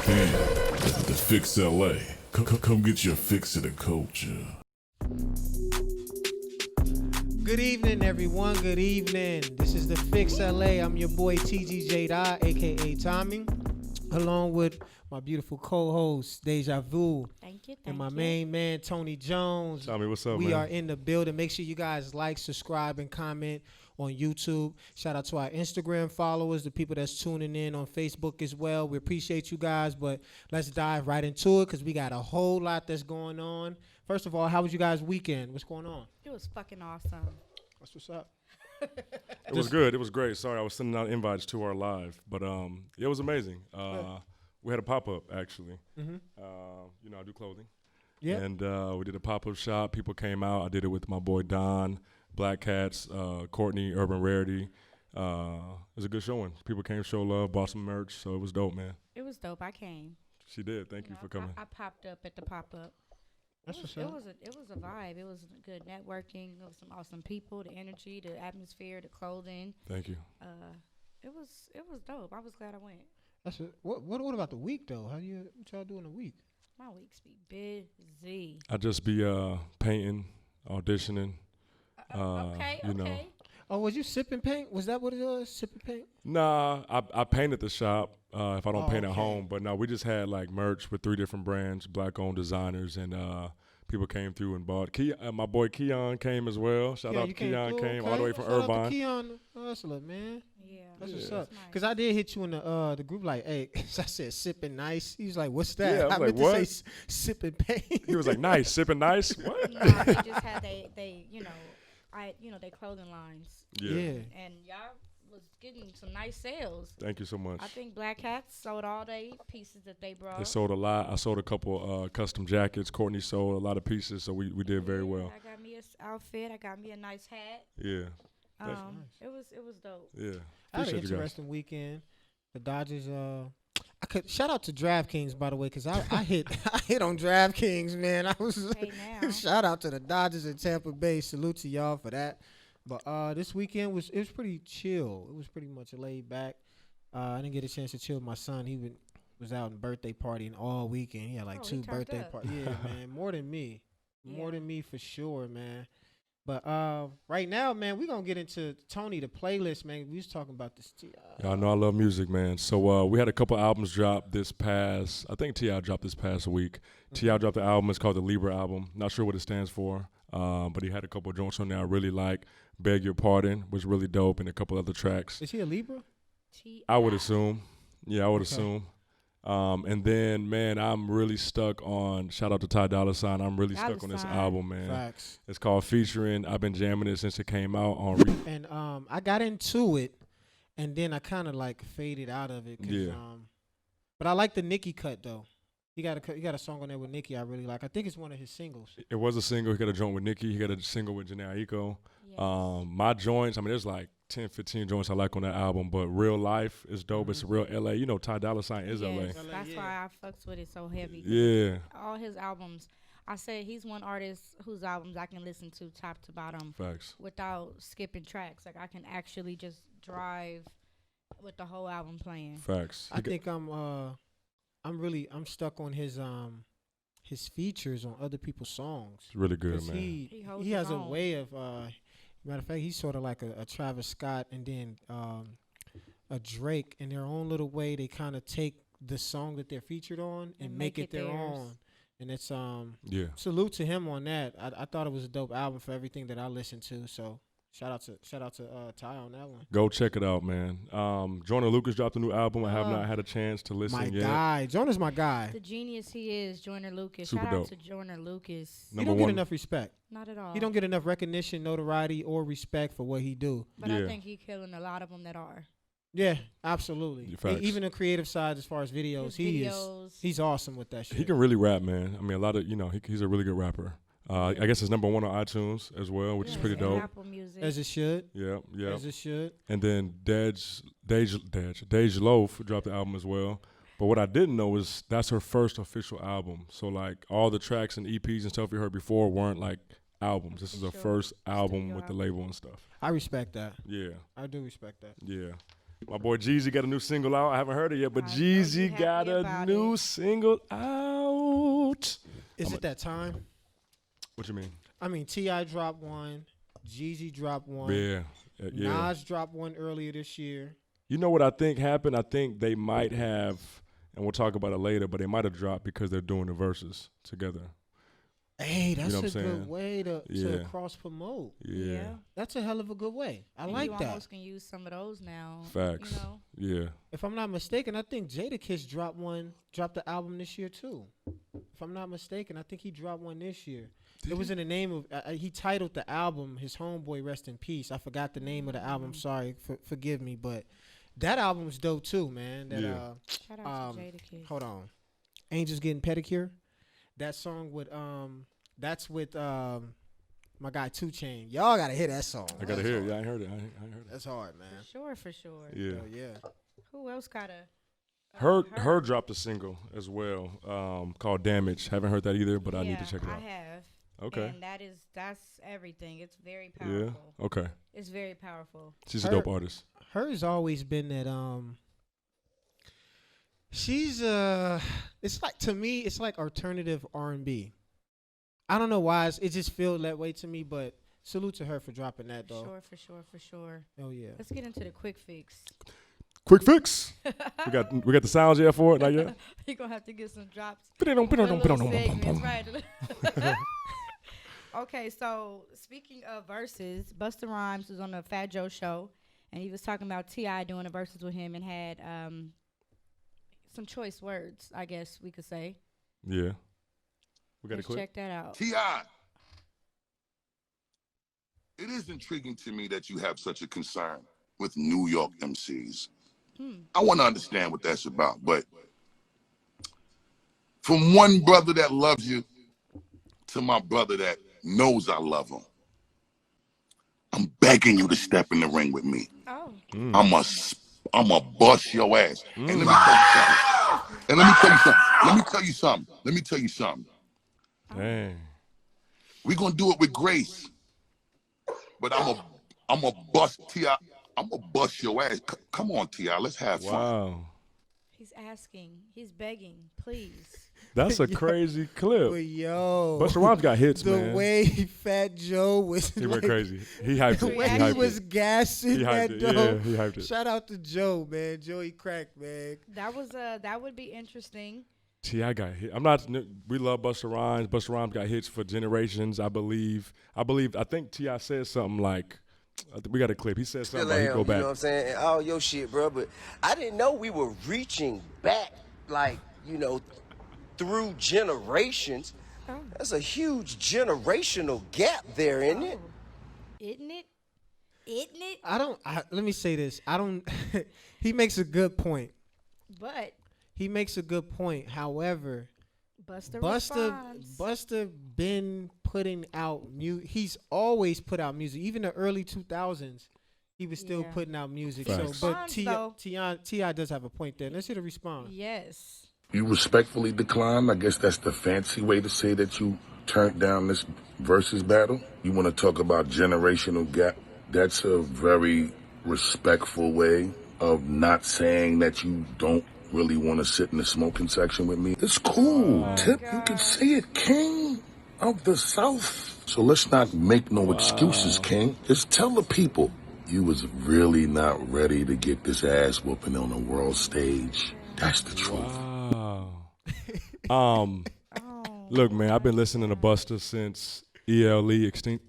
in. The Fix LA. Come get your fix of the culture. Good evening, everyone. Good evening. This is the Fix LA. I'm your boy TGJ aka Tommy, along with my beautiful co-host Deja Vu. Thank you. And my main man Tony Jones. Tommy, what's up, We man? are in the building. Make sure you guys like, subscribe, and comment on YouTube. Shout out to our Instagram followers, the people that's tuning in on Facebook as well. We appreciate you guys, but let's dive right into it because we got a whole lot that's going on. First of all, how was you guys' weekend? What's going on? It was fucking awesome. What's up? It was good. It was great. Sorry, I was sending out invites to our live, but it was amazing. We had a pop-up, actually. Mm-hmm. I do clothing. Yeah. And we did a pop-up shop. People came out. I did it with my boy Don, Black Cats, Courtney, Urban Rarity. It was a good showing. People came, show love, bought some merch, so it was dope, man. It was dope. I came. She did. Thank you for coming. I popped up at the pop-up. That's It what's was up. a vibe. It was good networking. It was some awesome people. The energy, the atmosphere, the clothing. Thank you. It was dope. I was glad I went. That's it. What about the week though? What y'all do in the week? My weeks be busy. I just be painting, auditioning. Okay. you know. Oh, was you sipping paint? Was that what it was? Sipping paint? Nah, I paint at the shop if I don't paint at okay. home. But no, we just had like merch with 3 different brands, black-owned designers, and people came through and bought. My boy Keon came as well. Shout out to Keon, came all the way from Shout out to Irvine. Keon Hustler, man. Yeah. That's what's Yeah. up. It's nice. Because I did hit you in the group like, hey, I said sipping nice. He was like, what's that? Yeah, I was meant like, to what? say sipping paint. He was like, nice, sipping nice. What? Nah, they just had they they clothing lines. Yeah. And y'all was getting some nice sales. Thank you so much. I think Black Cats sold all they pieces that they brought. They sold a lot. I sold a couple custom jackets. Courtney sold a lot of pieces, so we did very well. I got me a outfit. I got me a nice hat. Yeah, Nice. It was dope. yeah. I had an Appreciate you guys. interesting weekend. The Dodgers, I could shout out to DraftKings, by the way, because I hit on DraftKings, man. I was Hey, now. shout out to the Dodgers in Tampa Bay. Salute to y'all for that. But this weekend was pretty chill. It was pretty much laid back. I didn't get a chance to chill with my son. He was out and birthday partying all weekend. He had like He 2 turned birthday up. parties. Yeah, man, more than me. More Yeah. than me for sure, man. But right now, man, we're going to get into Tony, the playlist, man. We was talking about this. Y'all know I love music, man. So we had a couple albums drop this past. I think T.I. dropped this past week. T.I. dropped the album. It's called the Libra album. Not sure what it stands for, but he had a couple of joints on there I really like. Beg Your Pardon was really dope, and a couple other tracks. Is he a Libra? I would assume. Yeah, I would Okay. assume. And then, man, I'm really stuck on, shout out to Ty Dolla $ign. I'm really Dolla stuck on this $ign. album, man. Facts. It's called Featuring. I've been jamming it since it came out on And I got into it, and then I kind of like faded out of it. 'Cause, Yeah. But I like the Nicki cut though. He got a song on there with Nicki I really like. I think it's one of his singles. It was a single. He got a joint with Nicki. He got a single with Janae Aiko. Yes. My joints, I mean, there's like 10, 15 joints I like on that album, but Real Life is dope. It's real LA. You know, Ty Dolla $ign is LA. Yes, LA, that's yeah. why I fucks with it so heavy. Yeah, All his albums, I say he's one artist whose albums I can listen to top to bottom facts. without skipping tracks. Like I can actually just drive with the whole album playing. Facts. I think I'm stuck on his features on other people's songs. It's really good, 'Cause man. He holds he his has a own. way of matter of fact, he's sort of like a Travis Scott and then a Drake in their own little way. They kind of take the song that they're featured on and make it their theirs. own. And it's Yeah. salute to him on that. I thought it was a dope album for everything that I listened to. So shout out to Ty on that one. Go check it out, man. Joyner Lucas dropped a new album. I have Oh. not had a chance to listen My yet. guy, Jonas, my guy. The genius he is, Joyner Lucas. Super Shout dope. out to Joyner Lucas. He Number don't one. get enough respect. Not at all. He don't get enough recognition, notoriety, or respect for what he do. But Yeah. I think he killing a lot of them that are. Yeah, absolutely. Yeah, facts. Even the creative side, as far as videos, His he's awesome with that shit. He can really rap, man. I mean, a lot of, he's a really good rapper. I guess it's number 1 on iTunes as well, which is pretty and dope. Apple Music. As it should. Yeah. As it should. And then Dej Loaf dropped the album as well. But what I didn't know is that's her first official album. So, like, all the tracks and EPs and stuff you heard before weren't, like, albums. This is her Official first album studio with the album. label and stuff. I respect that. Yeah, I do respect that. yeah. My boy Jeezy got a new single out. I haven't heard it yet, but I know you Jeezy happy got a about new it. single out. Is it that time? What you mean? I mean, T.I. dropped one. Jeezy dropped one. Yeah. Yeah. Nas dropped one earlier this year. You know what I think happened? I think they might have, and we'll talk about it later, but they might have dropped because they're doing the verses together. Hey, that's know what a I'm good saying? way to Yeah. cross promote. Yeah. That's a hell of a good way. I And like you that. almost can use some of those now. Facts. You know? Yeah. If I'm not mistaken, I think Jadakiss dropped the album this year too. If I'm not mistaken, I think he dropped one this year. It was in the name of he titled the album his homeboy Rest in Peace. I forgot the name of the album. Sorry, forgive me, but that album's dope too, man. That Yeah. Shout out to Jadakiss. hold on, Angels Getting Pedicure. That song with that's with my guy 2 Chainz. Y'all gotta hear that song. I gotta hear it. Yeah, I ain't heard it. I ain't heard it. That's hard, man. For sure. Yeah. Hell yeah. Who else got a? Her dropped a single as well called Damage. Haven't heard that either, but I need to check it out. I have. Okay. And that's everything. It's very Yeah. powerful. Okay. It's very powerful. She's a dope artist. Her's always been that she's it's like, to me it's like alternative R&B. I don't know why it just feels that way to me, but salute to her for dropping that though. For sure. Oh yeah. Let's get into the quick fix. Quick fix. we got the sounds yet for it, not yet. You're gonna have to get some drops. Right. Okay, so speaking of verses, Busta Rhymes was on the Fat Joe show, and he was talking about T.I. doing the verses with him, and had some choice words, I guess we could say. Yeah. We got Let's a clip. check that out. T.I., it is intriguing to me that you have such a concern with New York MCs. I want to understand what that's about, but from one brother that loves you to my brother that knows I love him, I'm begging you to step in the ring with me. Oh. I'm a bust your ass. And let me tell you something. Let me tell you something. Dang. We're gonna do it with grace. But I'm a bust T.I. I'm gonna bust your ass. Come on, T.I., let's have fun. Wow. He's asking. He's begging. Please. That's a crazy clip. But yo, Busta Rhymes got hits, the man. way Fat Joe was He went crazy. He hyped the it. way He he hyped was it. gassing He that hyped it. dough. Yeah, he hyped it. Shout out to Joe, man. Joey Crack, man. That would be interesting. T.I. got hit. We love Busta Rhymes. Busta Rhymes got hits for generations, I believe. I think T.I. said something like, we got a clip. He said something like, he go back. You know what I'm saying? And all your shit, bro. But I didn't know we were reaching back, like, through generations. Oh. That's a huge generational gap there, isn't it? Isn't it? Isn't it? Let me say this. He makes a good point. But He makes a good point. However, Busta been putting out he's always put out music. Even the early 2000s, he was still putting out music. Facts. So, but T.I. does have a point there. Let's hear the response. Yes. You respectfully declined. I guess that's the fancy way to say that you turned down this versus battle. You want to talk about generational gap. That's a very respectful way of not saying that you don't really want to sit in the smoking section with me. It's cool, Tip. God. You can say it, King of the South. So let's not make no excuses, King. Just tell the people you was really not ready to get this ass whooping on the world stage. That's the truth. Wow. Look, man, I've been listening to Busta since ELE,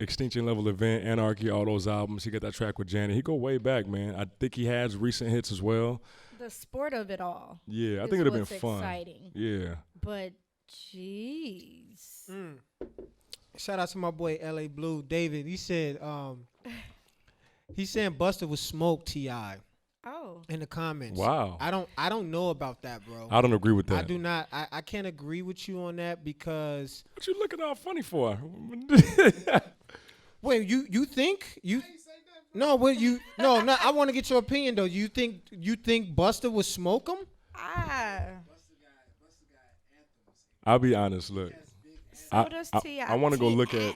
Extinction Level Event, Anarchy, all those albums. He got that track with Janet. He go way back, man. I think he has recent hits as well. The sport of it all. Yeah, I think it would have been fun. Exciting. Yeah. But jeez. Shout out to my boy LA Blue David. He said he's saying Busta was smoke T.I. Oh. in the comments. Wow. I don't know about that, bro. I don't agree with that. I do not. I can't agree with you on that because What you looking all funny for? wait, you think you no, what you no, I want to get your opinion though. You think Busta would smoke him? I'll be honest. Look, So does I T.I. want to go look at.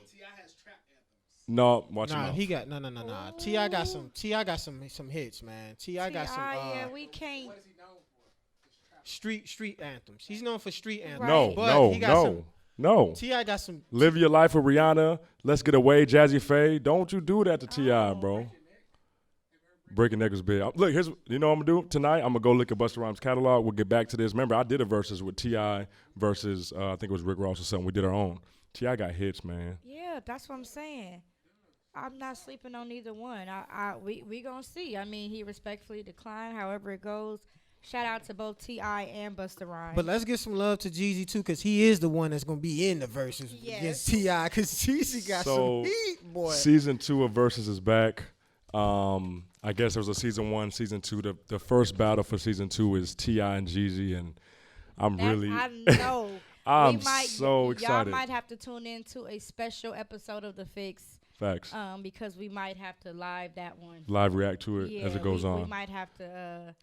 No, watch him Nah, out. he got no. T.I. got some hits, man. T.I. got some yeah, we can't. street anthems. He's known for street anthems. Right. But he got some. No. T.I. got some. Live your life with Rihanna. Let's get away, Jazzy Faye. Don't you do that to T.I., bro. Breaking Neck was big. Look, here's you know what I'm gonna do tonight. I'm gonna go look at Busta Rhymes' catalog. We'll get back to this. Remember, I did a versus with T.I. versus I think it was Rick Ross or something. We did our own. T.I. got hits, man. Yeah, that's what I'm saying. I'm not sleeping on either one. We gonna see. I mean, he respectfully declined. However it goes. Shout out to both T.I. and Busta Rhymes. But let's give some love to Jeezy too, because he is the one that's gonna be in the verses against T.I. Because Jeezy got some heat, boy. Season 2 of Versus is back. I guess there was a season 1, season 2. The first battle for season 2 is T.I. and Jeezy, and I know. I'm so excited. Y'all might have to tune in to a special episode of The Fix. Facts. Because we might have to live that one. Live react to it as it goes on. We might have to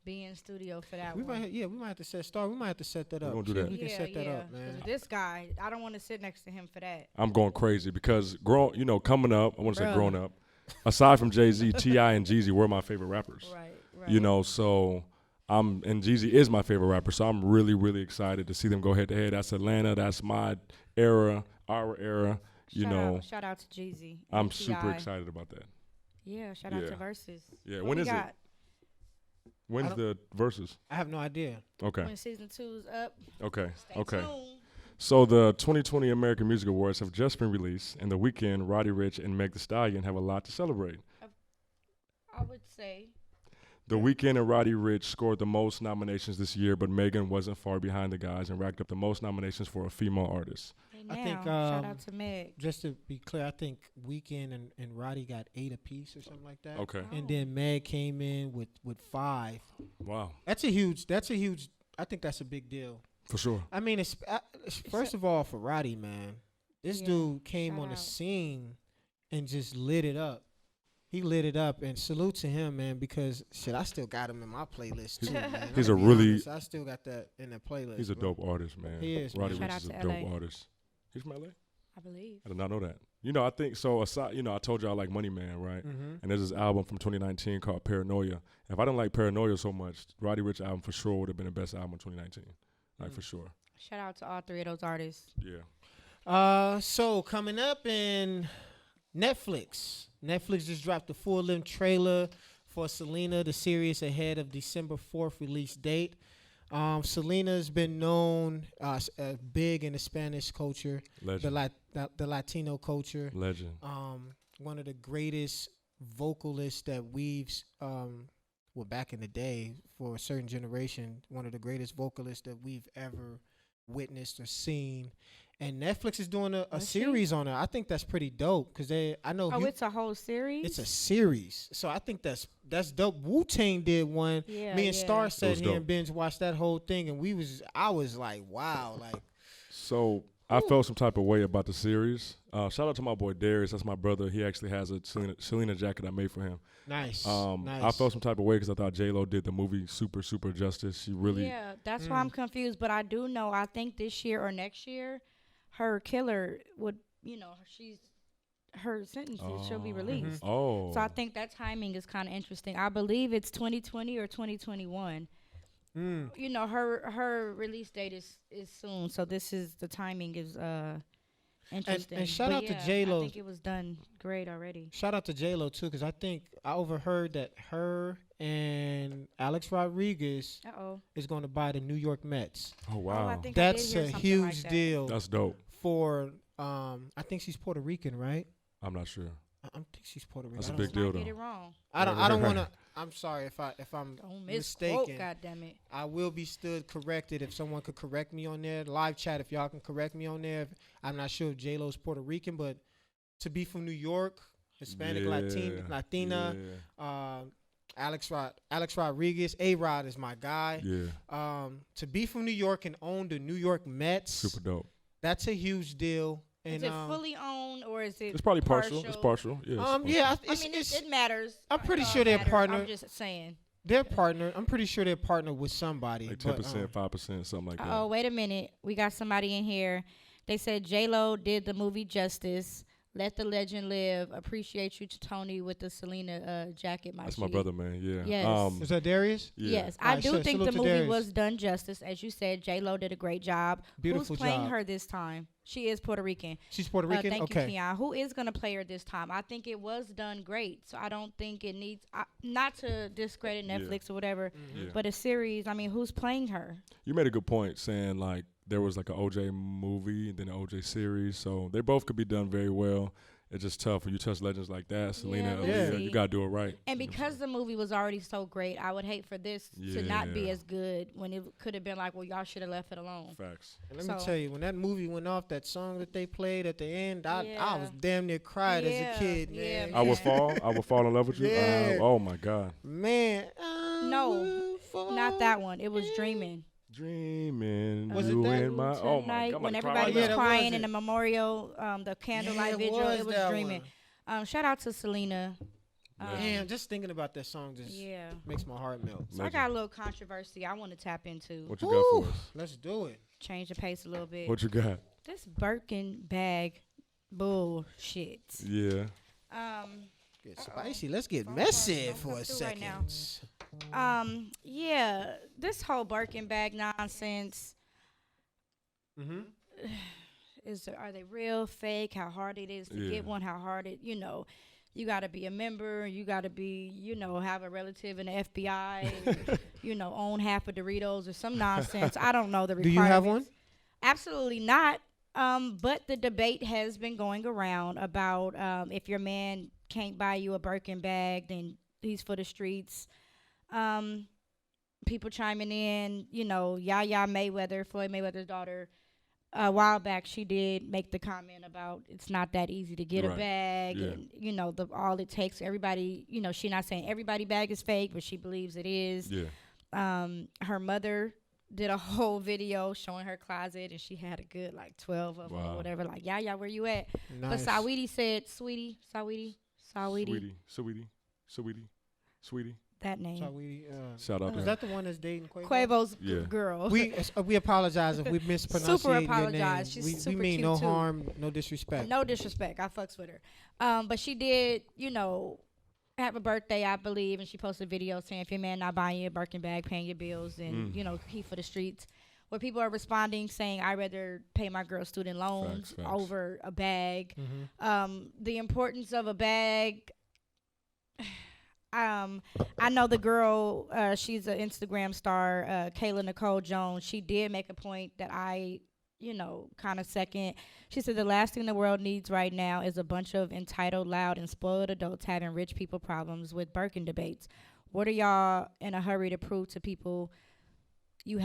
be in studio for that one. We might have to set We might have to set that up. We're gonna do that. We can set that up, man. This guy, I don't want to sit next to him for that. I'm going crazy because coming up, I want to say growing up, aside from Jay-Z, T.I. and Jeezy were my favorite rappers. Right. You know, so and Jeezy is my favorite rapper, so I'm really, really excited to see them go head to head. That's Atlanta. That's my era, our era. Shout out to Jeezy. I'm super excited about that. Yeah, shout out to Verzuz. Yeah, when is it? When's the Versus? I have no idea. Okay. When season 2's up. Okay. Stay tuned. So the 2020 American Music Awards have just been released, and The Weeknd, Roddy Ricch, and Meg Thee Stallion have a lot to celebrate. I would say. The Weeknd and Roddy Ricch scored the most nominations this year, but Megan wasn't far behind the guys and racked up the most nominations for a female artist. I think shout out to Meg. Just to be clear, I think Weeknd and Roddy got 8 apiece or something like that. Okay. And then Meg came in with 5. Wow. That's a huge. I think that's a big deal. For sure. I mean, first of all, for Roddy, man, this dude came on the scene and just lit it up. He lit it up, and salute to him, man, because I still got him in my playlist too, man. He's a really honest, I still got that in the playlist. He's a dope artist, man. He is. Roddy Shout Ricch out is a to dope LA. artist. He's from LA? I believe. I did not know that. I think so. Aside, I told y'all I like Money Man, right? Mm-hmm. And there's this album from 2019 called Paranoia. If I didn't like Paranoia so much, Roddy Ricch album for sure would have been the best album in 2019, for sure. Shout out to all 3 of those artists. Yeah. So coming up in Netflix just dropped the full-length trailer for Selena, the series ahead of December 4th release date. Selena's been known as big in the Spanish culture, Legend. the Latino culture. Legend. One of the greatest vocalists that we've, back in the day, for a certain generation, one of the greatest vocalists that we've ever witnessed or seen. And Netflix is doing a series on her. I think that's pretty dope because I know. Oh, it's a whole series. It's a series, so I think that's dope. Wu-Tang did one. Yeah, Me and Star sat here dope. and binge watched that whole thing, and I was like, wow, like. So I felt some type of way about the series. Shout out to my boy Darius. That's my brother. He actually has a Selena jacket I made for him. Nice. Nice. I felt some type of way because I thought J-Lo did the movie super, super justice. She really. Yeah, that's why I'm confused. But I do know. I think this year or next year, her killer would. Her sentences she'll be released. Oh. So I think that timing is kind of interesting. I believe it's 2020 or 2021. Her release date is soon, so the timing is interesting. And shout out to J-Lo. I think it was done great already. Shout out to J-Lo too, because I think I overheard that her and Alex Rodriguez is going to buy the New York Mets. Oh wow, I think that's I did a hear huge like that. deal. That's dope. For I think she's Puerto Rican, right? I'm not sure. I think she's Puerto Rican. That's a big deal, Might though. get it wrong. I don't want to. I'm sorry if I'm Don't mistaken. misquote, goddammit. I will be stood corrected if someone could correct me on there. Live chat, if y'all can correct me on there. I'm not sure if J-Lo's Puerto Rican, but to be from New York, Hispanic, Latina, Alex Rodriguez, A-Rod is my guy. Yeah. To be from New York and own the New York Mets, Super dope. that's a huge deal. And, Is it fully owned or is it? It's probably partial. It's partial. Yeah. It matters. I'm pretty It sure they're matters. partner. I'm just saying. They're partner. I'm pretty sure they're partnered with somebody. Like 10%, 5%, something like that. Oh, wait a minute. We got somebody in here. They said J-Lo did the movie Justice. Let the legend live. Appreciate you to Tony with the Selena jacket. That's my brother, man. Yeah. Yes. Is that Darius? Yeah. Yes, I Alright, do think salute the to movie Darius. was done justice. As you said, J-Lo did a great job. Beautiful Who's playing job. her this time? She is Puerto Rican. She's Puerto Rican? Thank okay. you, Keon. Who is going to play her this time? I think it was done great. So I don't think it needs, not to discredit Netflix or whatever, Yeah. but a series, I mean, who's playing her? You made a good point saying, like, there was like an OJ movie and then an OJ series. So they both could be done very well. It's just tough when you touch legends like that, Selena, Yeah, Aaliyah, yeah. you got to do it right. And because the movie was already so great, I would hate for this to not be as good when it could have been like, well, y'all should have left it alone. Facts. And let me tell you, when that movie went off, that song that they played at the end, I was damn near cried as a kid, man. Yeah, I would fall in love with you. Yeah. Oh my God. Man, No, not that one. It was Dreaming. Dreaming. Was it you that? in my oh my Tonight, God. when I'm about to cry everybody right was Yeah, now. that crying was in it. the memorial, the candlelight vigil, it was that Dreaming. Shout out to Selena. Damn, just thinking about that song just Yeah. makes my heart melt. So I got a little controversy I want to tap into. What you got for us? Let's do it. Change the pace a little bit. What you got? This Birkin bag bullshit. Yeah. Get spicy. Let's get messy don't for come a through right second. now. Yeah, this whole Birkin bag nonsense. Are they real, fake? How hard it is to get one? How hard it, you got to be a member. You got to be, have a relative in the FBI. Own half of Doritos or some nonsense. I don't know the Do requirements. you have one? Absolutely not. But the debate has been going around about if your man can't buy you a Birkin bag, then he's for the streets. People chiming in, Yaya Mayweather, Floyd Mayweather's daughter, a while back, she did make the comment about it's not that easy to get a bag, and all it takes. Everybody, she's not saying everybody bag is fake, but she believes it is. Yeah. Her mother did a whole video showing her closet, and she had a good 12 of them or whatever. Like, yeah, where you at? Nice. But Saweetie said, Sweetie. That name. Shout Shout out Is to that the one that's dating Quavo? Quavo's Yeah. girl. We apologize if we mispronounced Super your apologize. name. She's We super mean cute no too. harm, no disrespect. No disrespect. I fucks with her. But she did, have a birthday, I believe, and she posted a video saying if your man not buying you a Birkin bag, paying your bills, and, he for the streets. Where people are responding saying, I'd rather pay my girl student loans Facts. over a bag. The importance of a bag... I know the girl, she's an Instagram star, Kayla Nicole Jones. She did make a point that I, kind of second. She said the last thing the world needs right now is a bunch of entitled, loud, and spoiled adults having rich people problems with Birkin debates. What are y'all in a hurry to prove to people you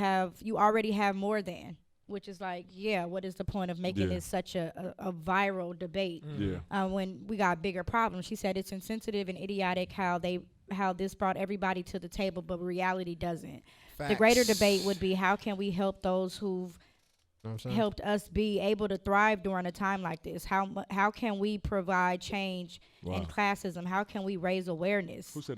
already have more than? Which is like, what is the point of making this such a viral debate when we got bigger problems? She said it's insensitive and idiotic how this brought everybody to the table, but reality doesn't. Facts. The greater debate would be how can we help those who've helped us be able to thrive during a time like this? How can we provide change in classism? How can we raise awareness? Who said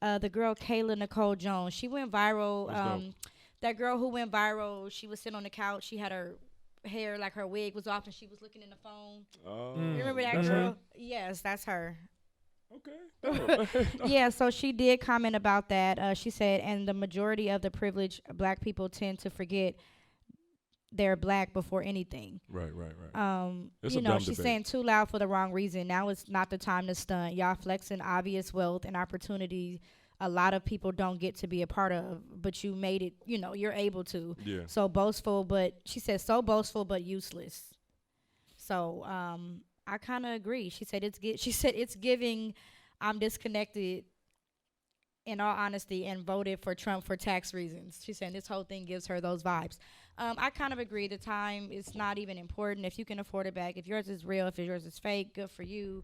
that? The girl Kayla Nicole Jones. She went viral. That girl who went viral, she was sitting on the couch. She had her hair, her wig was off, and she was looking in the phone. You remember that girl? Yes, that's her. Okay. Yeah, so she did comment about that. She said, and the majority of the privileged black people tend to forget they're black before anything. Right. It's She's a dumb debate. saying too loud for the wrong reason. Now it's not the time to stunt. Y'all flexing obvious wealth and opportunity a lot of people don't get to be a part of, but you made it, you're able to. Yeah. So boastful, but she said so boastful but useless. So I kind of agree. She said it's giving I'm disconnected in all honesty and voted for Trump for tax reasons. She said this whole thing gives her those vibes. I kind of agree. The time is not even important. If you can afford it back, if yours is real, if yours is fake, good for you.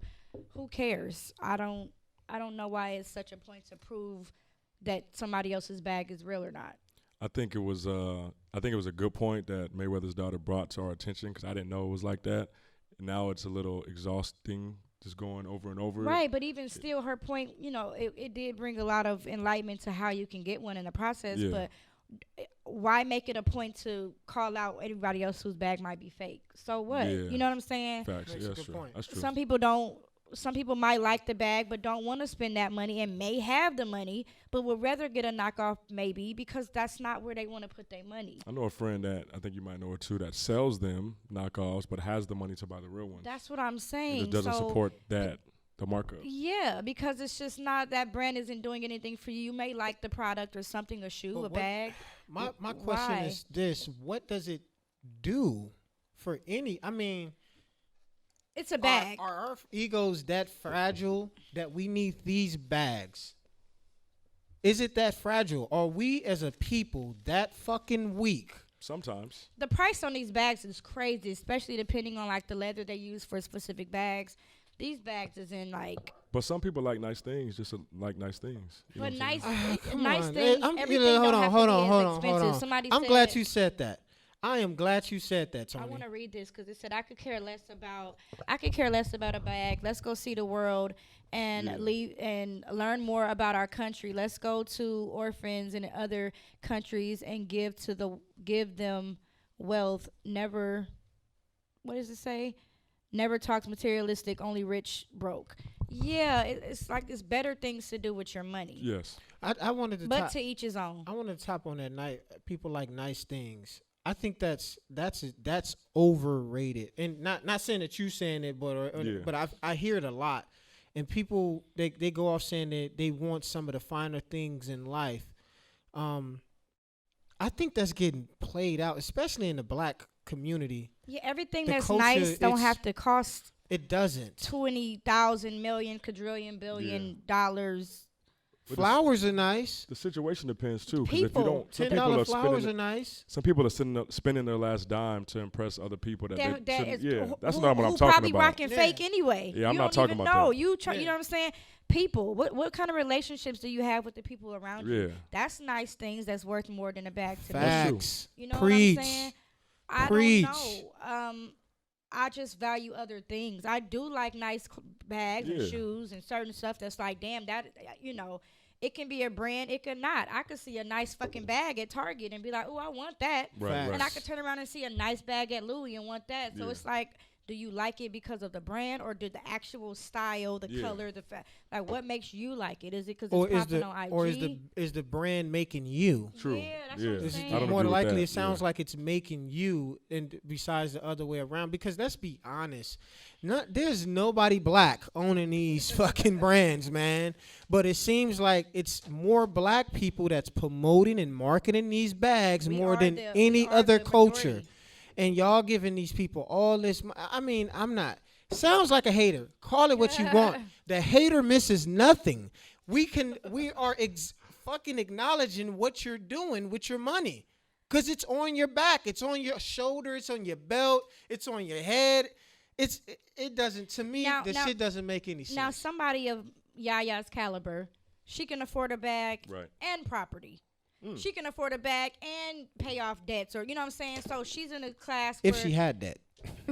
Who cares? I don't know why it's such a point to prove that somebody else's bag is real or not. I think it was a good point that Mayweather's daughter brought to our attention because I didn't know it was like that. Now it's a little exhausting just going over and over. Right, but even still, her point, it did bring a lot of enlightenment to how you can get one in the process. Yeah. But why make it a point to call out everybody else whose bag might be fake? So what? Yeah. You know what I'm saying? Facts. Makes Yeah, a that's good true. point. That's true. Some people don't. Some people might like the bag but don't want to spend that money and may have the money but would rather get a knockoff maybe because that's not where they want to put their money. I know a friend that I think you might know her too that sells them knockoffs but has the money to buy the real ones. That's what I'm saying. It just doesn't So, support that the markup. Yeah, because it's just not that brand isn't doing anything for you. You may like the product or something, a shoe, But a what- bag. My question Why? is this: what does it do for any? I mean, It's a bag. Are our egos that fragile that we need these bags? Is it that fragile? Are we as a people that fucking weak? Sometimes. The price on these bags is crazy, especially depending on like the leather they use for specific bags. These bags is in like, But some people like nice things, just like nice things. You know but what I'm saying? nice, Come nice on. things. I'm- Everything hold don't on, have hold to on, be hold as on, expensive. hold on. Somebody I'm said, glad you said that. I am glad you said that, Tony. I want to read this because it said I could care less about a bag. Let's go see the world and leave and learn more about our country. Let's go to orphans in other countries and give them wealth. Never, what does it say? Never talks materialistic, only rich broke. Yeah, it's like there's better things to do with your money. Yes. I wanted to. But to each his own. I wanted to top on that night. People like nice things. I think that's overrated, and not saying that you saying it, but I hear it a lot, and people they go off saying that they want some of the finer things in life. I think that's getting played out, especially in the black community. Yeah, everything The that's culture, nice don't it's- have to cost It doesn't. 20,000 million quadrillion billion dollars. Flowers are nice. The situation depends too, because if you People. don't, some $10 people are flowers are spending. nice. Some people are spending their last dime to impress other people that That they is, shouldn't. Yeah, that's who, not what I'm who talking probably about. rocking Yeah. fake anyway. Yeah, I'm you not don't talking even about know. that. You Yeah. know what I'm saying? People, what kind of relationships do you have with the people around you? Yeah. That's nice things that's worth more than a bag to me. That's true. Facts. You know Preach. what I'm saying? I Preach. don't know. I just value other things. I do like nice bags and Yeah. shoes and certain stuff that's like, damn, that, it can be a brand, it could not. I could see a nice fucking bag at Target and be like, oh, I want that. Right, Facts. right. And I could turn around and see a nice bag at Louis and want that. So Yeah. it's like, do you like it because of the brand or do the actual style, the Yeah. color, like what makes you like it? Is it because Or it's is popping the on IG? or is the brand making you? True. Yeah, that's Yeah. what I'm It's saying. I don't more agree with likely that. it sounds Yeah. like it's making you, and besides the other way around. Because let's be honest, there's nobody black owning these fucking brands, man. But it seems like it's more black people that's promoting and marketing these bags We more are than the- any we are other the culture. majority. And y'all giving these people all this. I mean, I'm not. Sounds like a hater. Call it what you want. The hater misses nothing. We are fucking acknowledging what you're doing with your money, cause it's on your back, it's on your shoulder, it's on your belt, it's on your head. It doesn't. To me, Now- shit doesn't make any sense. Now, somebody of Yaya's caliber, she can afford a bag Right. and property. She can afford a bag and pay off debts, or you know what I'm saying. So she's in a class. if where, she had that.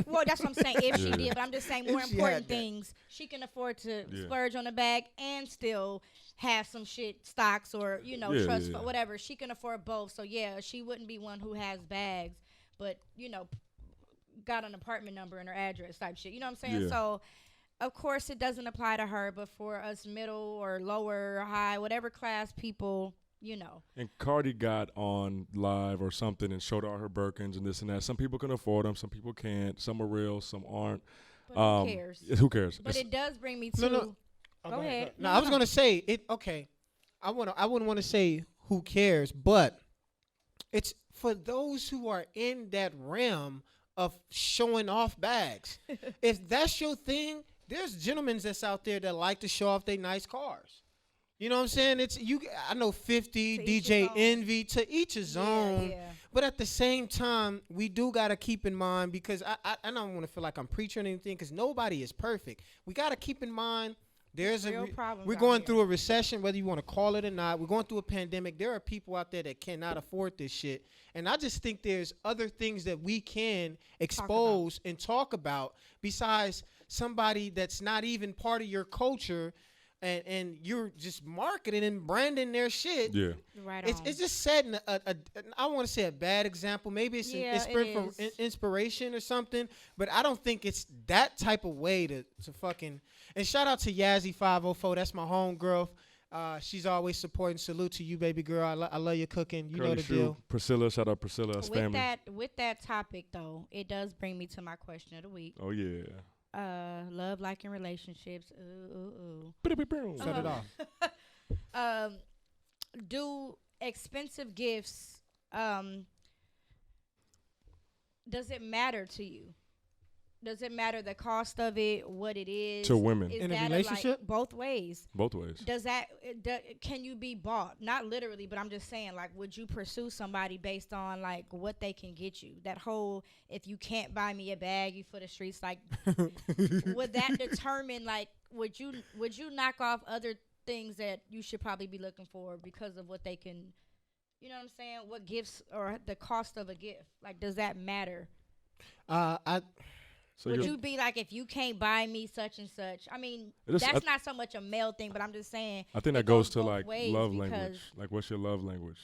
well, that's what I'm saying. If she Yeah. did, but I'm just saying If more she had important that. things. She can afford to Yeah. splurge on a bag and still have some shit stocks or Yeah, trust yeah. whatever. She can afford both. So yeah, she wouldn't be one who has bags, but got an apartment number and her address type shit. You know what I'm saying? Yeah. So. Of course, it doesn't apply to her, but for us middle or lower or high, whatever class people, And Cardi got on live or something and showed all her Birkins and this and that. Some people can afford them, some people can't. Some are real, some aren't. But who cares? Who cares? But it does bring me to. No. Oh, Go ahead. No, No, I was no. gonna say it. Okay, I wouldn't want to say who cares, but it's for those who are in that realm of showing off bags. If that's your thing, there's gentlemen that's out there that like to show off their nice cars. You know what I'm saying? It's you. I know 50 To each DJ his own. Envy, to each his own. Yeah. But at the same time, we do gotta keep in mind, because I don't want to feel like I'm preaching anything, because nobody is perfect. We gotta keep in mind there's Real problems we're out going here. through a recession, whether you want to call it or not. We're going through a pandemic. There are people out there that cannot afford this shit, and I just think there's other things that we can expose and talk about besides somebody that's not even part of your culture and you're just marketing and branding their shit. Yeah. Right It's on. it's just setting I want to say a bad example. Maybe it's Yeah, it's it from is. inspiration or something, but I don't think it's that type of way to fucking. And shout out to Yazzie 504. That's my homegirl. She's always supporting. Salute to you, baby girl. I love your cooking. You know Curly the Shoe, deal. Priscilla, shout out Priscilla, that's family. With that topic though, it does bring me to my question of the week. Oh yeah. Love, like, and relationships. Ooh. Set it off. Do expensive gifts does it matter to you? Does it matter the cost of it, what it is? To women. Is In a that relationship? like both ways? Both ways. Does that can you be bought? Not literally, but I'm just saying, like, would you pursue somebody based on like what they can get you? That whole, if you can't buy me a bag, you for the streets. Like, would that determine, like, would you knock off other things that you should probably be looking for because of what they can? You know what I'm saying? What gifts or the cost of a gift? Like, does that matter? So Would you be like, if you can't buy me such and such? I mean, It is- that's not so much a male thing, but I'm just saying. I think that it goes to both like ways love because language. Like, what's your love language?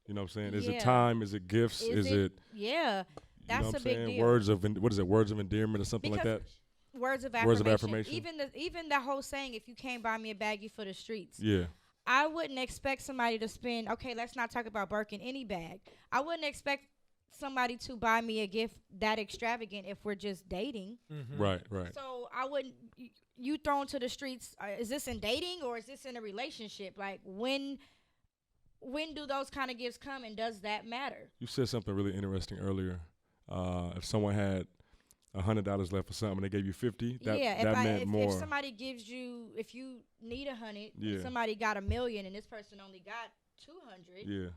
You know what I'm saying? Is Yeah. it time? Is it gifts? Is it Yeah, that's you know what a I'm big saying? deal. Words of what is it? Words of endearment or something like that? Because words of Words affirmation. of affirmation. Even the whole saying, if you can't buy me a bag, you for the streets. Yeah. I wouldn't expect somebody to spend. Okay, let's not talk about Birkin. Any bag. I wouldn't expect somebody to buy me a gift that extravagant if we're just dating. Right. So I wouldn't. You thrown to the streets. Is this in dating or is this in a relationship? Like, when do those kind of gifts come, and does that matter? You said something really interesting earlier. If someone had $100 left for something, they gave you 50. That meant more. If somebody gives you, if you need 100, Yeah. somebody got $1 million, and this person only got 200. Yeah.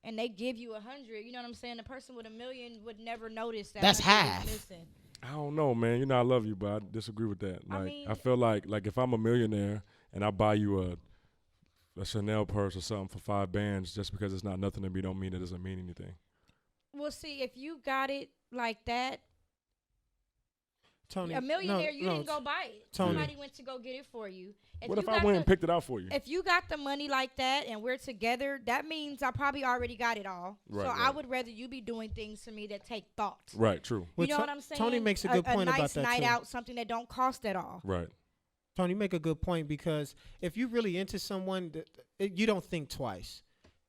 And they give you 100, you know what I'm saying? The person with $1 million would never notice that. That's 100 is half. missing. I don't know, man. You know I love you, but I disagree with that. I Like, mean- I feel like if I'm a millionaire and I buy you a Chanel purse or something for $5 just because it's not nothing to me, don't mean it doesn't mean anything. Well, see, if you got it like that, Tony, a millionaire, you no, didn't go buy it. Tony. Somebody went to go get it for you. What you if I got went and picked it out for you? If you got the money like that and we're together, that means I probably already got it all. Right, so I right. would rather you be doing things to me that take thought. Right, true. You Well, know what I'm saying? Tony makes a good point a about nice that, night too. out, something that don't cost at all. Right. Tony, you make a good point, because if you're really into someone, you don't think twice.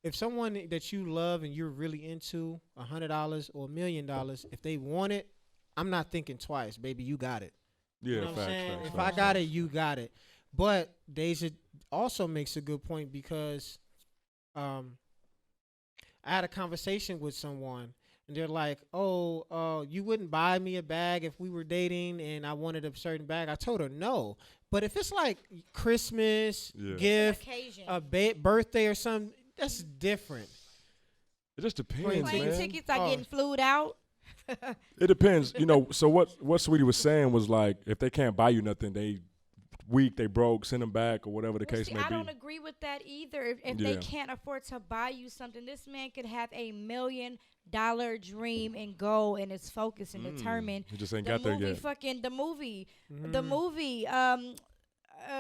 If someone that you love and you're really into, $100 or $1 million, if they want it, I'm not thinking twice, baby. You got it. Yeah, You know what I'm facts, saying? facts, If facts. I got it, you got it. But Deja also makes a good point, because I had a conversation with someone, and they're like, oh, you wouldn't buy me a bag if we were dating and I wanted a certain bag. I told her no. But if it's like Christmas, Yeah. gift, Occasion. a birthday or something, that's different. It just depends, Plane man. tickets are Oh. getting flued out. It depends. You know, so what Sweetie was saying was, like, if they can't buy you nothing, they weak, they broke, send them back, or whatever the Well, case see, may I be. don't agree with that either. If they Yeah. can't afford to buy you something, this man could have $1 million dream and go, and it's focused and determined. He just ain't The got there movie, yet. fucking the movie, Mm.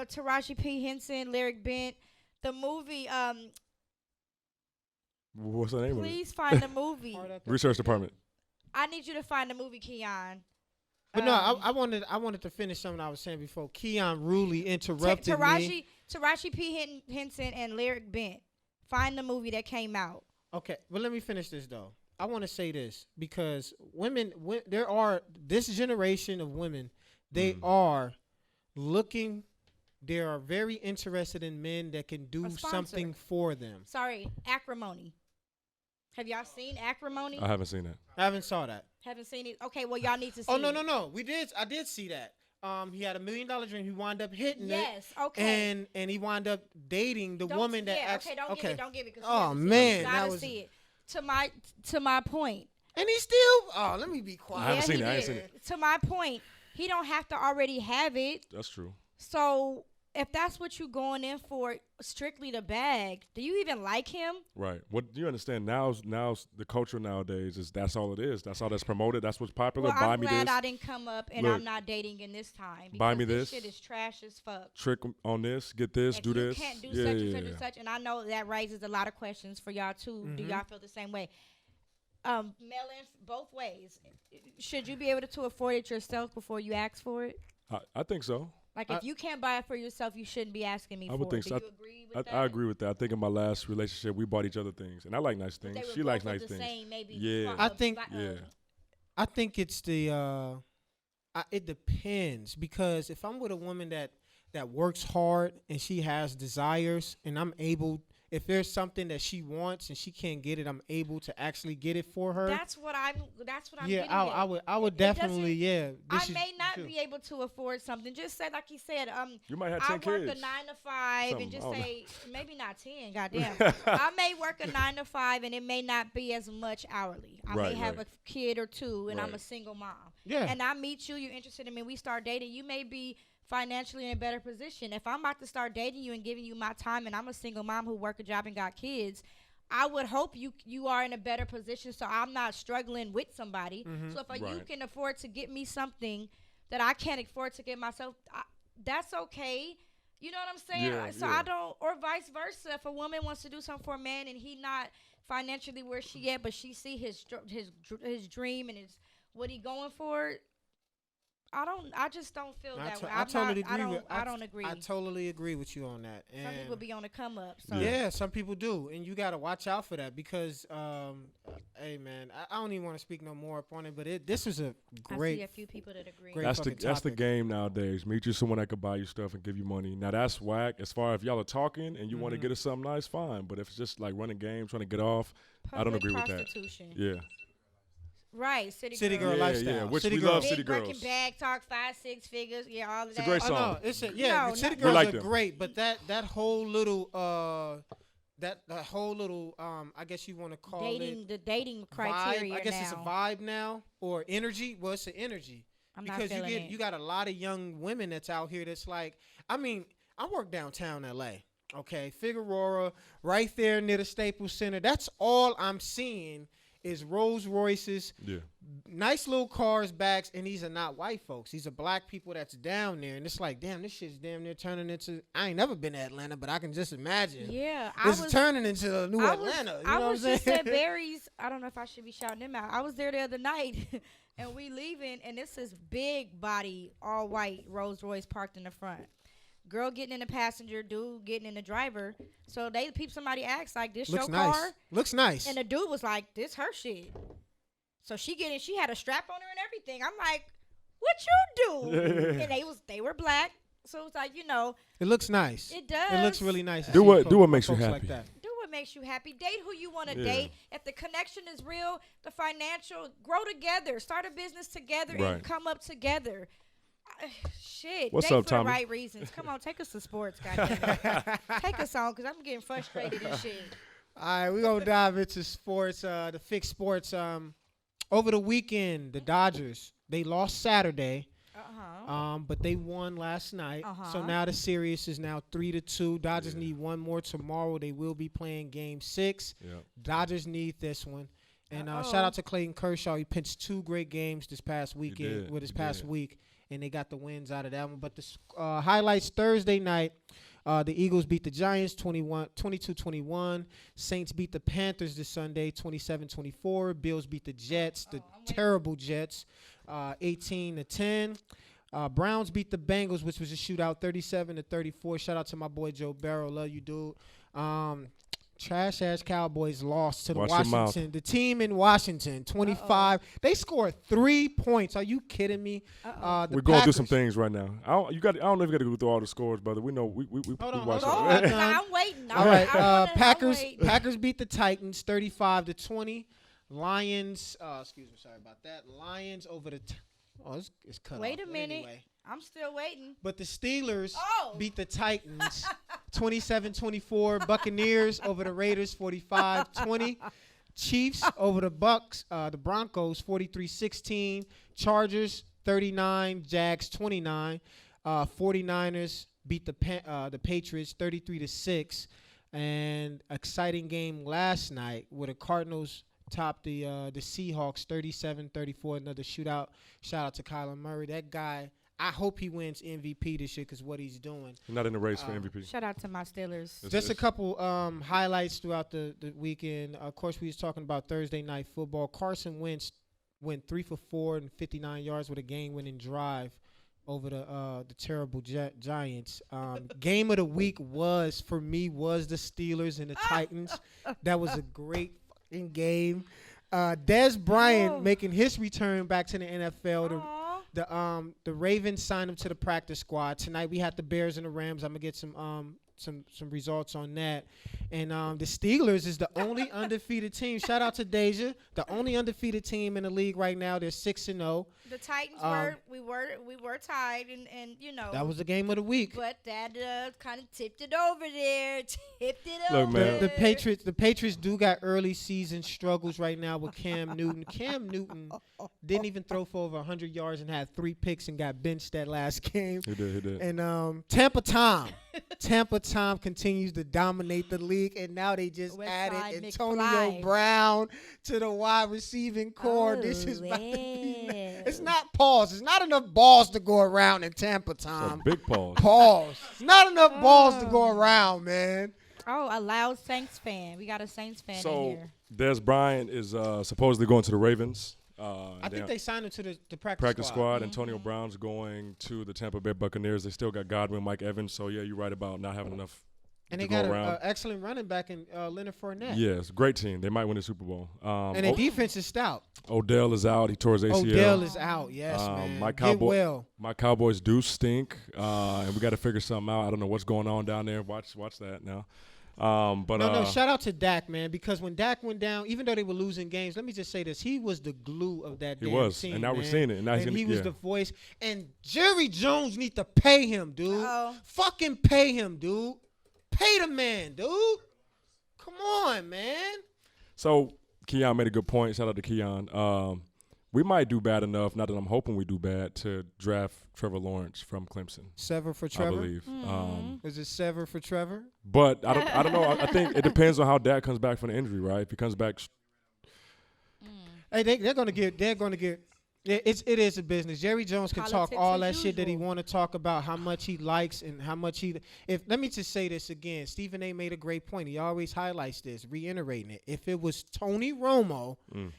Taraji P. Henson, Lyric Bent, the movie. What's the name Please find the movie. of it? Research department. I need you to find the movie, Keon. But no, I wanted to finish something I was saying before. Keon rudely interrupted me. Taraji P. Henson and Lyric Bent. Find the movie that came out. Okay, but let me finish this though. I want to say this, because there are this generation of women. They are looking. They are very interested in men that can do A sponsor. something for them. Sorry, Acrimony. Have y'all seen Acrimony? I haven't seen that. I haven't saw that. Haven't seen it? Okay, well, y'all need to see Oh it. no. I did see that. He had $1 million dream. He wound up hitting Yes, it. okay. And he wound up dating the Don't- woman that yeah, actually. okay, don't give it. 'cause Oh, you haven't seen it. man, You that gotta was- see it. To my point. And he still. Oh, let me be quiet. I haven't seen he it. I ain't did. seen it. To my point, he don't have to already have it. That's true. So if that's what you going in for, strictly the bag, do you even like him? Right. What do you understand? Now's the culture nowadays is that's all it is. That's all that's promoted. That's what's popular. Well, Buy I'm me glad this. I didn't come up and Look, I'm not dating in this time. buy me because this. shit is trash as fuck. Trick on this. Get this. If do you this. can't do yeah, such yeah, and such yeah. and such, and I know that raises a lot of questions for y'all too. Do y'all feel the same way? Male and both ways. Should you be able to afford it yourself before you ask for it? I think so. Like, if you can't buy it for yourself, you shouldn't be asking me I for would it. think Do so. you agree with that? I agree with that. I think in my last relationship, we bought each other things, and I like nice But things. they were She likes both of nice the things. same, maybe Yeah. I think- Yeah. I think it's the it depends, because if I'm with a woman that works hard and she has desires, and I'm able, if there's something that she wants and she can't get it, I'm able to actually get it for her. That's what I'm yeah, getting I at. would It definitely, doesn't- yeah. I may not be able to afford something. Just say, like you said, You might have I 10 work kids. a 9 to 5 Something, and just I don't say maybe not 10. Goddamn, I may work a 9 to 5 and it may not be as much hourly. I may have a kid or two and I'm a single mom. Yeah. And I meet you, you're interested in me, we start dating. You may be financially in a better position. If I'm about to start dating you and giving you my time, and I'm a single mom who work a job and got kids, I would hope you are in a better position, so I'm not struggling with somebody. So if you can afford to get me something that I can't afford to get myself, that's okay. You know what I'm saying? Yeah, so yeah. I don't, or vice versa. If a woman wants to do something for a man and he not financially where she at, but she see his dream and his what he going for, I just don't feel that way. I don't agree. I totally agree with you on that. And Some people be on the come up. So. yeah, some people do, and you got to watch out for that, because, hey man, I don't even want to speak no more up on it, but this was a great. I see a few people that agree. Great That's fucking the topic. game nowadays. Meet you someone that could buy you stuff and give you money. Now that's whack. As far as if y'all are talking and you want to get us something nice, fine. But if it's just like running games, trying to get off, I don't agree with that. Yeah. Right, city girl Yeah, lifestyle. yeah, which City we girl. love Big city Birkin girls. bag talk 5-6 figures. Yeah, all of It's that. a great Oh, song. no, it's a, yeah. No, the city not- girls like are them. great, but that whole little that whole little I guess you want to call dating it the dating criteria vibe. I guess now. it's a vibe now, or energy. Well, it's an energy. I'm not Because feeling it. you got a lot of young women that's out here that's like, I mean, I work downtown LA. Okay, Figueroa, right there near the Staples Center. That's all I'm seeing is Rolls Royces, Yeah. nice little cars, bags, and these are not white folks. These are black people that's down there, and it's like, damn, this shit's damn near turning into. I ain't never been to Atlanta, but I can just imagine. Yeah, It's turning into a new Atlanta. You know I what I'm was just saying? at Barry's. I don't know if I should be shouting them out. I was there the other night, and we leaving, and this is big body, all white Rolls Royce parked in the front. Girl getting in the passenger, dude getting in the driver. So somebody asked, like, this Looks your nice. car? Looks nice. And the dude was like, this her shit. So she had a strap on her and everything. I'm like, what you do? And they were black. So it's like, It looks nice. It does. It looks really nice. to Do see what makes you folks happy. Like that. Do what makes you happy. Date who you want to Yeah. date. If the connection is real, the financial, grow together. Start a business together Right. and come up together. Shit. What's date up, for Tommy? the right reasons. Come on, take us to sports, goddamn. Take us on, because I'm getting frustrated and shit. All right, we're going to dive into sports, the fixed sports. Over the weekend, the Dodgers, they lost Saturday, but they won last night. So now the series is now 3-2. Dodgers need one more tomorrow. They will be playing Game 6. Yep. Dodgers need this one. And shout out to Clayton Kershaw. He pitched 2 great games this past weekend, did. past week, and they got the wins out of that one. But the highlights Thursday night, the Eagles beat the Giants 22-21. Saints beat the Panthers this Sunday 27-24. Bills beat the Jets, the terrible Jets, 18-10. Browns beat the Bengals, which was a shootout 37-34. Shout out to my boy Joe Barrow. Love you, dude. Trash ass Cowboys lost to the Watch your mouth. Washington. The team in Washington, 25. They scored 3 points. Are you kidding me? We're going through some things right now. I don't know if you got to go through all the scores, brother. We know we watch hold it. on. I'm waiting. All right, I'm Packers waiting. Packers beat the Titans 35-20. Lions, excuse me, sorry about that. Lions over the it's cut off. Wait a But minute. anyway. I'm still waiting. But the Steelers Oh. beat the Titans 27-24. Buccaneers over the Raiders 45-20. Chiefs over the Bucks, the Broncos 43-16. Chargers 39, Jags 29. 49ers beat the Patriots 33-6, and exciting game last night where the Cardinals topped the Seahawks 37-34. Another shootout. Shout out to Kyler Murray. That guy. I hope he wins MVP this year because what he's doing. He's not in the race for MVP. Shout out to my Steelers. Just a couple highlights throughout the weekend. Of course, we was talking about Thursday night football. Carson Wentz went 3 for 4 and 59 yards with a game-winning drive over the terrible Giants. Game of the week for me was the Steelers and the Titans. That was a great fucking game. Dez Bryant making his return back to the NFL. The Ravens signed him to the practice squad. Tonight we had the Bears and the Rams. I'm gonna get some results on that. And the Steelers is the only undefeated team. Shout out to Deja, the only undefeated team in the league right now. They're 6-0. The Titans we were tied, and you know that was the game of the week. But that kind of tipped it over there. Look, man. The Patriots do got early season struggles right now with Cam Newton. Cam Newton didn't even throw for over 100 yards and had 3 picks and got benched that last game. He did. And Tampa Tom continues to dominate the league, and now they just added Antonio Brown to the wide receiving core. This is about to be it's not pause. It's not enough balls to go around in Tampa, Tom. Big pause. Pause. It's not enough balls to go around, man. Oh, a loud Saints fan. We got a Saints fan in here. Dez Bryant is supposedly going to the Ravens. I think they signed him to the practice squad. Antonio Brown's going to the Tampa Bay Buccaneers. They still got Godwin, Mike Evans. So, yeah, you're right about not having enough. And they got an excellent running back in Leonard Fournette. Yeah, it's a great team. They might win the Super Bowl. And their defense is stout. Odell is out. He tore his ACL. Odell is out, yes, man. My Cowboys do stink, and we got to figure something out. I don't know what's going on down there. Watch that now. No, shout out to Dak, man, because when Dak went down, even though they were losing games, let me just say this: he was the glue of that team. And now we're seeing it. And he was the voice. And Jerry Jones need to pay him, dude. Fucking pay him, dude. Pay the man, dude. Come on, man. So Keon made a good point. Shout out to Keon. We might do bad enough, not that I'm hoping we do bad, to draft Trevor Lawrence from Clemson. Sever for Trevor? I believe. Is it sever for Trevor? But I don't know. I think it depends on how Dak comes back from the injury, right? If he comes back. Hey, they're going to get. It is a business. Jerry Jones can talk all that shit that he want to talk about, how much he likes and how much let me just say this again. Stephen A. made a great point. He always highlights this, reiterating it. If it was Tony Romo,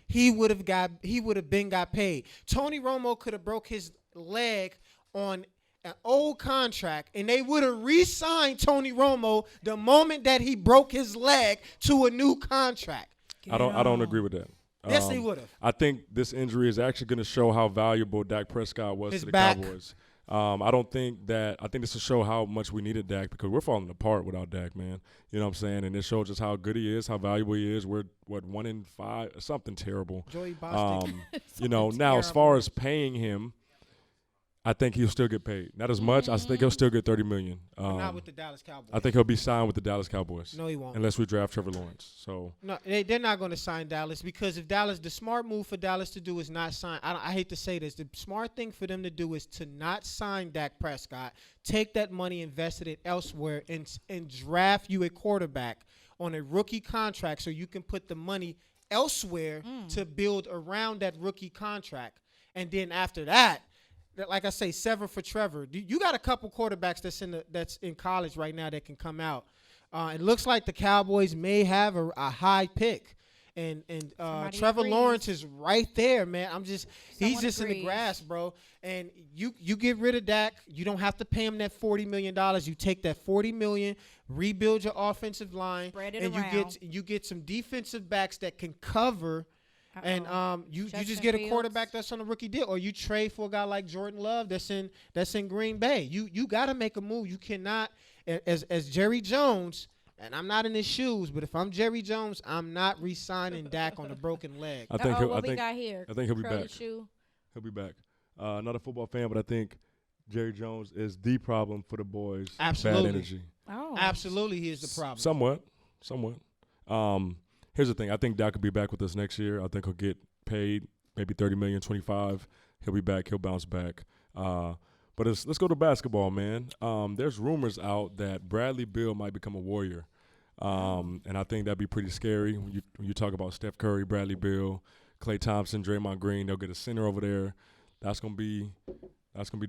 he would have got paid. Tony Romo could have broke his leg on an old contract, and they would have re-signed Tony Romo the moment that he broke his leg to a new contract. I don't agree with that. Yes, they would have. I think this injury is actually going to show how valuable Dak Prescott was to the Cowboys. I think this will show how much we needed Dak because we're falling apart without Dak, man. You know what I'm saying? And it shows just how good he is, how valuable he is. We're 1-5, something terrible. Joey Bostic. Now as far as paying him, I think he'll still get paid. Not as much. I think he'll still get $30 million. Not with the Dallas Cowboys. I think he'll be signed with the Dallas Cowboys. No, he won't. Unless we draft Trevor Lawrence. So no, they're not going to sign Dallas because if the smart move for Dallas to do is not sign. I hate to say this. The smart thing for them to do is to not sign Dak Prescott, take that money, invested it elsewhere, and draft you a quarterback on a rookie contract so you can put the money elsewhere to build around that rookie contract. And then after that, like I say, sever for Trevor. You got a couple quarterbacks that's in college right now that can come out. It looks like the Cowboys may have a high pick, and Trevor Lawrence is right there, man. He's just in the grass, bro. And you get rid of Dak, you don't have to pay him that $40 million. You take that $40 million, rebuild your offensive line, and you get some defensive backs that can cover. And you just get a quarterback that's on a rookie deal, or you trade for a guy like Jordan Love that's in Green Bay. You got to make a move. You cannot, as Jerry Jones, and I'm not in his shoes, but if I'm Jerry Jones, I'm not re-signing Dak on a broken leg. I think he'll be back. He'll be back. Not a football fan, but I think Jerry Jones is the problem for the boys. Absolutely. Bad energy. Oh, absolutely, he is the problem. Somewhat. Here's the thing. I think Dak will be back with us next year. I think he'll get paid maybe $30 million, $25 million. He'll be back. He'll bounce back. But But let's go to basketball, man. There's rumors out that Bradley Beal might become a Warrior. And I think that'd be pretty scary when you talk about Steph Curry, Bradley Beal, Klay Thompson, Draymond Green. They'll get a center over there. That's gonna be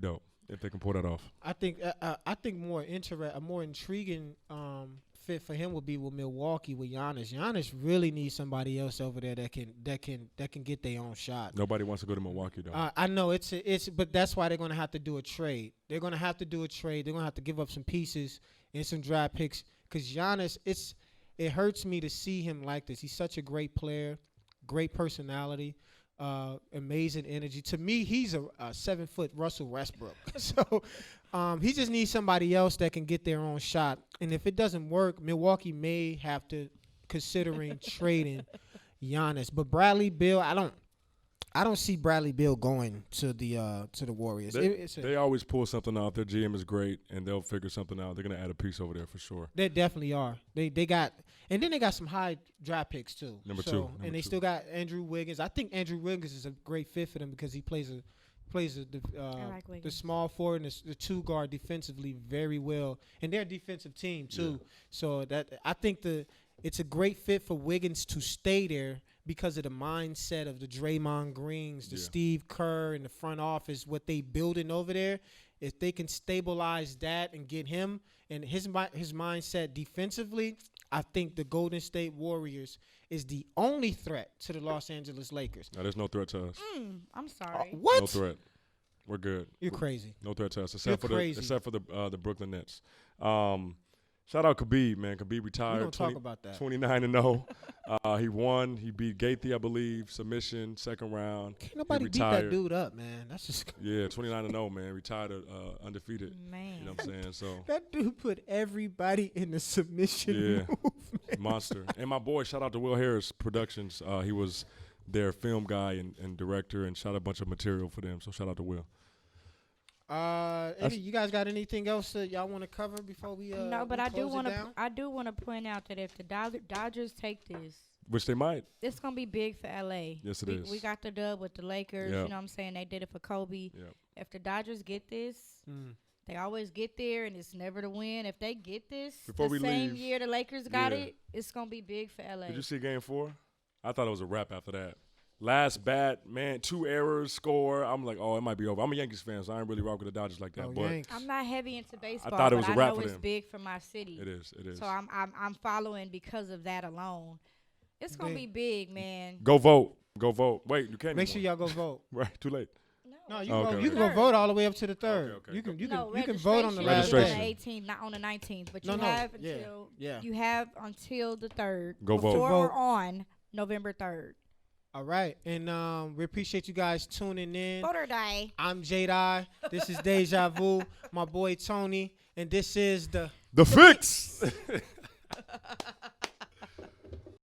dope if they can pull that off. I think a more intriguing fit for him would be with Milwaukee with Giannis. Giannis really needs somebody else over there that can get their own shot. Nobody wants to go to Milwaukee though. I know but that's why they're gonna have to do a trade. They're gonna have to do a trade. They're gonna have to give up some pieces and some draft picks because Giannis. It hurts me to see him like this. He's such a great player, great personality. Amazing energy. To me, he's a 7-foot Russell Westbrook. So he just needs somebody else that can get their own shot. And if it doesn't work, Milwaukee may have to considering trading Giannis. But Bradley Beal, I don't see Bradley Beal going to the Warriors. They always pull something out. Their GM is great, and they'll figure something out. They're gonna add a piece over there for sure. They definitely are. They got some high draft picks too. Number two. And they still got Andrew Wiggins. I think Andrew Wiggins is a great fit for them because he plays the small forward and the two guard defensively very well, and they're a defensive team too. Yeah. So I think it's a great fit for Wiggins to stay there. Because of the mindset of the Draymond Greens, the Steve Kerr, and the front office, what they building over there, if they can stabilize that and get him and his mindset defensively, I think the Golden State Warriors is the only threat to the Los Angeles Lakers. No, there's no threat to us. I'm sorry. What? No threat. We're good. You're crazy. No threat to us except for the Brooklyn Nets. Shout out Khabib, man. Khabib retired. We don't talk about that. 29-0. He won. He beat Gaethje, I believe. Submission, second round. Can't nobody beat that dude up, man. That's just 29-0, man. Retired undefeated. Man. You know what I'm saying? So that dude put everybody in the submission movement. Monster. And my boy, shout out to Will Harris Productions. He was their film guy and director and shot a bunch of material for them. So shout out to Will. You guys got anything else that y'all want to cover before we no, but I do want to point out that if the Dodgers take this, which they might, it's gonna be big for LA. Yes, it is. We got the dub with the Lakers. Yep. You know what I'm saying? They did it for Kobe. Yep. If the Dodgers get this, they always get there, and it's never to win. If they get this same year the Lakers got it, it's gonna be big for LA. Did you see Game 4? I thought it was a wrap after that. Last bat, man, 2 errors, score. I'm like, oh, it might be over. I'm a Yankees fan, so I ain't really rock with the Dodgers like that. But I'm not heavy into baseball. I thought it was a wrap for them. It's big for my city. It is. So I'm following because of that alone. It's gonna be big, man. Go vote. Wait, you can't. Make sure y'all go vote. Right, too late. No, you can go vote all the way up to the 3rd. Okay. You can vote on the last day. On the 18th, not on the 19th, but you have until the 3rd. Go vote. Before or on November 3rd. All right, and we appreciate you guys tuning in. Voter Day. I'm Jade. This is Deja Vu. My boy Tony, and this is the Fix.